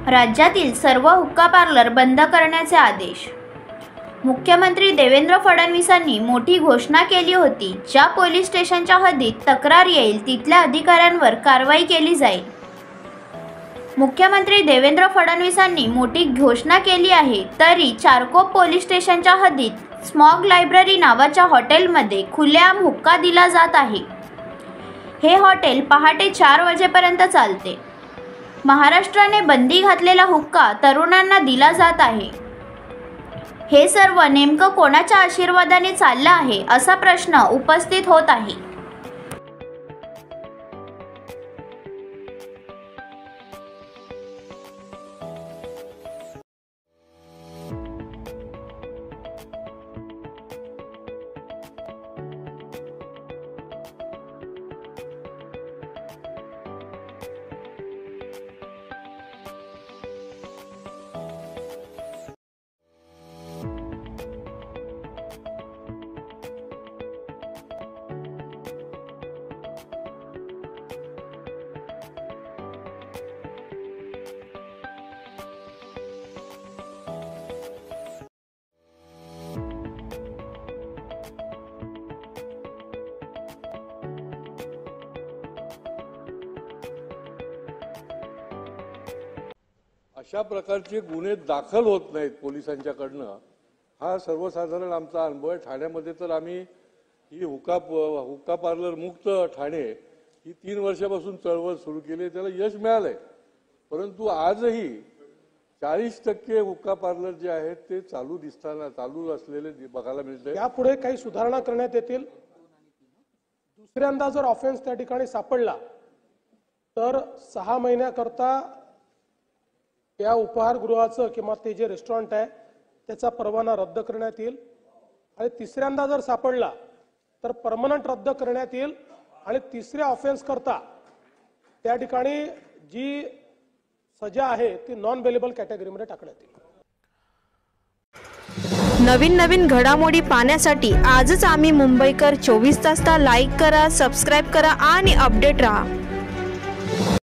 राज्यातील सर्व हुक्का पार्लर बंद करण्याचे आदेश। मुख्यमंत्री देवेंद्र फडणवीसांनी मोठी घोषणा केली होती। ज्या पोलीस स्टेशनच्या हद्दीत तक्रार येईल तिथल्या अधिकाऱ्यांवर कारवाई केली जाईल। मुख्यमंत्री देवेंद्र फडणवीसांनी मोठी घोषणा केली आहे, तरी चारकोप पोलीस स्टेशनच्या हद्दीत स्मॉग लायब्ररी नावाच्या हॉटेलमध्ये खुलेआम हुक्का दिला जात आहे। हे हॉटेल पहाटे 4 वाजेपर्यंत चालते। महाराष्ट्राने बंदी घातलेला हुक्का तरुणांना दिला जात आहे। हे सर्व नेमकं कोणाच्या आशीर्वादाने चाललं आहे असा प्रश्न उपस्थित होत आहे। अशा प्रकारचे गुन्हे दाखल होत नाहीत पोलिसांच्याकडनं, हा सर्वसाधारण आमचा अनुभव आहे। ठाण्यामध्ये तर आम्ही ही हुक्का पार्लर मुक्त ठाणे ही 3 वर्षापासून चळवळ सुरू केली, त्याला यश मिळालंय। परंतु आजही 40% हुक्का पार्लर जे आहेत ते चालू असलेले बघायला मिळते। यापुढे काही सुधारणा करण्यात येतील। दुसऱ्यांदा जर ऑफेन्स त्या ठिकाणी सापडला तर 6 महिन्याकरता या उपहारगृहाचं किंवा ते जे रेस्टॉरंट आहे त्याचा परवाना रद्द करण्यात येईल आणि तिसऱ्यांदा जर सापडला तर परमनंट रद्द करण्यात येईल आणि तिसऱ्या ऑफेन्स करता त्या ठिकाणी जी सजा आहे ती नॉन बेलेबल कॅटेगरीमध्ये टाकण्यात येईल। नवीन घडामोडी पाहण्यासाठी आजच आम्ही मुंबईकर 24 तासला लाईक करा, सबस्क्राइब करा आणि अपडेट रहा।